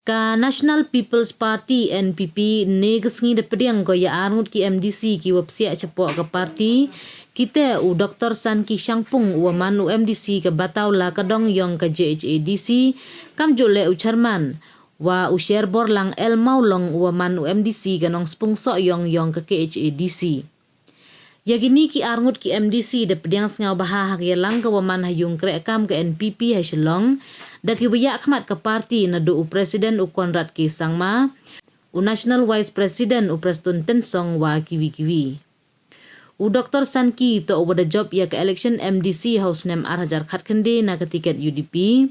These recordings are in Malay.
Ka National People's Party NPP negasngi de pediang ko ya arngut ki MDC ki wapsia cepo ke parti kita u Dr. San Ki Shangpung u manu MDC ke batau la kadong yong ke JHADC kam jole u chairman wa u share bor lang el maulong u manu MDC ke nong spung so yong ke KHADC. Yagini ki arngut ki MDC de pediang sngau bahah ya lang ke waman hayung krekam ke NPP hay shalong daki bayak khmat ke parti na do u presiden u Konrad K Sangma u national vice president u Preston Tensong wa kiwi u Dr. San Ki to wada job ya ke election MDC house nem arhajar khat khande na ke tiket UDP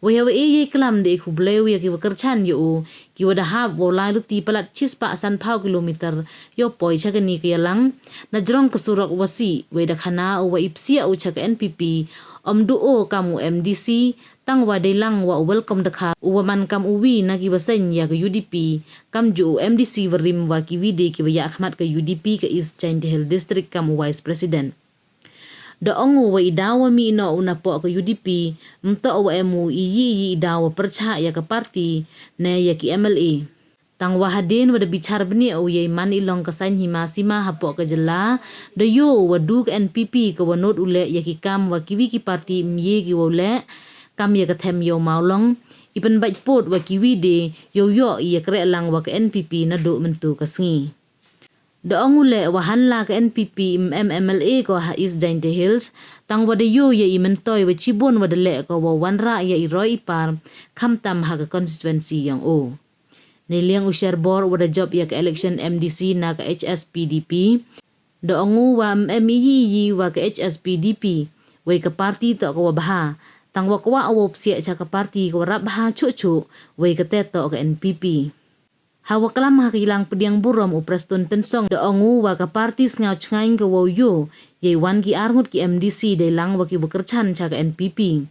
wa hawa ye klam de khu bleu ya ki wakerchan yo ki wada hab wo lai lu ti palat chis pa san phau kilometer yo poi chagani ke yalang na jrong ke surak wasi we da khana wa ipsia u chak NPP omdu o kamu MDC tang wa delang wa welcome dekha uwaman kam uwi nagi wasen ya ke UDP kam ju MDC verim wa ki wide ki ya Ahmad ke UDP ke East Chindi Hill District kamu vice president da ongu wa idawa mi no unapo ke UDP mto wa emu iyi idawa percha ya ke parti ne ya ki MLA tang wahadin wada bicar beni au ye man ilong kesain hima sima hapo ke jela de yo wadu ke NPP ke wanot ule ya ki kam wa kiwi ki parti mye ki wole kam ya ke them yo maulong ipen bait pot wa kiwi de yo ya kre lang wa ke NPP na do mentu kasngi de ongule wahan la ke NPP MMLA ko ha East Jainte Hills tang wada yo ya imentoy wa chibon wada le ko wa wanra ya iroi par khamtam ha ke constituency yang o Niliang usyar bor wada job ya ke election MDC na ke HSPDP. Da ongu wa MIyi wa ke HSPDP. Wai ke parti to ke wabaha. Tang wakwa awop siya cha ke parti ke warap baha cucu. Wai ke teto ke NPP. Hawa kelam ha kilang pediang burom u Preston Tensong. Da ongu wa ke parti sngau cngain ke wawyo. Yai wan ki arngut ki MDC day lang wa ki bekerchan cha ke NPP.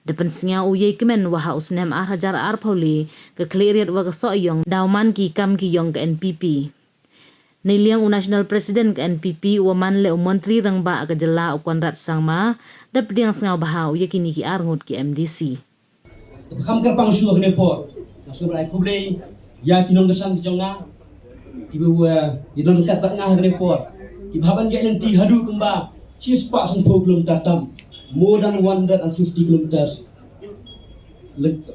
Depan singa uyai kemen waha usnem arhajar arpauli ke kleriat wa ke soyong dauman ki kam ki yong ke NPP. Niliang u national president ke NPP waman le u menteri rangba ke jela u Konrad Sangma dap diang sengau bahau ya kini ki arngut ki MDC. Kam kerpang suak ne po. Langsung berai kublei ya kinong desang ki jonga. Ki bewa idon kat bat ngah ne po. Ki baban ge lenti hadu kemba. Cis pak sung problem tatam. More than 150 kilometers.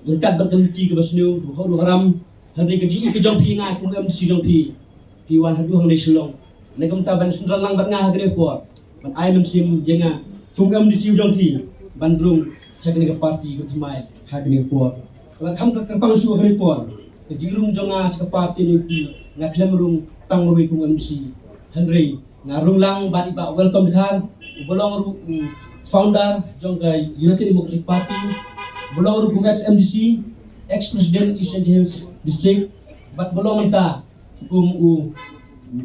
Lekat berkeliti ke Basnu, ke Horu Haram, hari ke Ji ke Jongpi ngah, ke MC Jongpi, ki wan hadu hang Shillong. Negam taban sundral lang bat ngah ke Depor. Ban ai memsim jenga, ke MC Jongpi, Bandung, cak ni ke parti ke Thmai, ha ke Depor. Kalau kam ke kerpang su ke Depor, ke dirung jonga ke parti ni pi, ngah klemrung tang rui ke MC. Henry, ngarung lang bat iba welcome dekat, bolong ru founder jong ke United Democratic Party, belong ru ex MDC, ex President East Hills District, bat belong menta u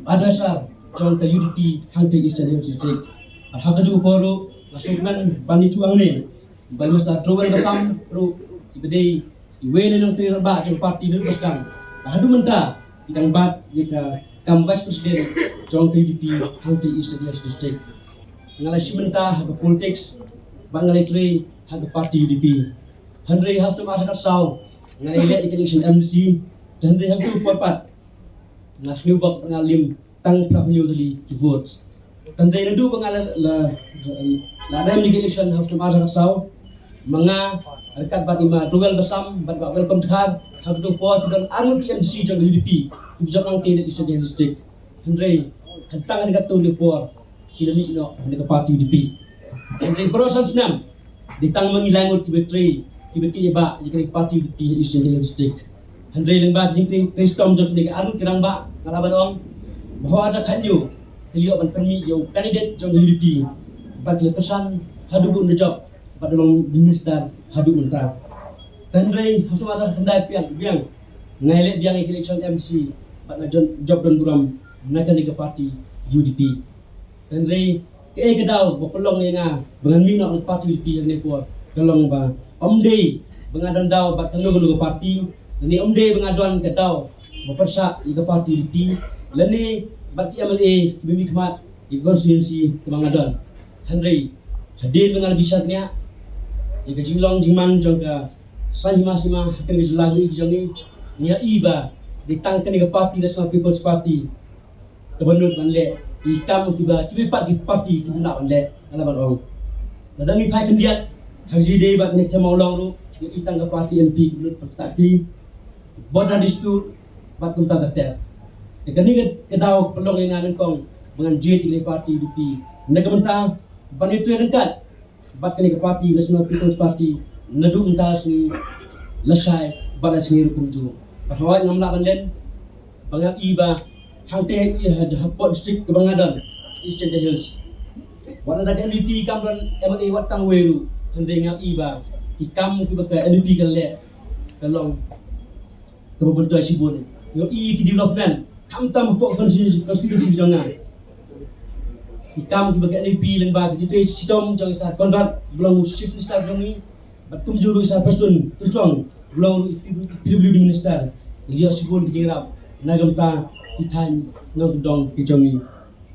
adresar jong ke UDP hangte East Hills District. Harga juga koru masukkan bani cuang ni, bani mesta trowel basam ru ibedei iwene nang tirba jong parti ni basdang. Hadu menta idang bat jika kam vice president jong ke UDP hangte East Hills District. Ngalai simenta haga politics bang ngalai tre haga parti UDP Henry has to masyarakat saw ngalai le election MC Henry have to porpat ngasnu bak ngalim tang prapunyo dali ki votes Henry nadu pangalan la rem election has to masyarakat saw mga rekat bat ima duel basam bat welcome khar have to port dan arun ki MC jang UDP ki jang ang tene district Henry hantang dekat tu di port kilami ino ke parti UDP. Jadi proses nam ditang mengilangut kibetri kibetri ba jika parti UDP Eastern District. Andre lengba jing kristom jok ni aru kirang ba ngalaban ong bahwa ada kanyu kelio ban penmi yo kandidat jong UDP. Bagi kesan hadu bun job pada long minister hadu mentra. Andre harus ada kendai biang ngaile biang election MC pada job dan buram nakan ke parti UDP. Henry ke daw bapelong nga bangan mi nak parti UDP yang ni po kalong ba omday bangadan daw bat kanu ke parti ni omday bangadan ke daw bapersa ke parti UDP lani bat MLA kibimi khmat i constituency bangadan Henry hadir dengan bisa nya i ke jinglong jingman jong ka sanhima sima hakan ke lagi jongi nia iba ditangkan ke parti National People's Party kebenut manle ikam tiba pat di parti kibuna manle ala barong nadangi pai kendiat haji dei bat nek sama ulang ru itang ke parti MP kebenut parti boda dispute bat kunta terter kani kedau pelong yang nganen kong dengan jet ini parti DP negmentang panitu rengkat bat kani ke parti National People's Party nadu entas ni lesai balas ni rukum tu bahwa ngamla banden banyak iba hangte ada hapot district ke Bangadan Eastern Hills wala ada MVP kam dan MA watang weru hande ngam iba kikam ki baka MVP kan le kalong ke bebentuk sibun yo ki development kam tam pok konstitusi jangan kikam ki baka MVP lembag jitu sistem jang sa kontrak belum shift minister jangi batum juru sa pastun tulcong belum PWD minister lihat sibun ki jingrap nagam ta ki tan ngam dong ki jangi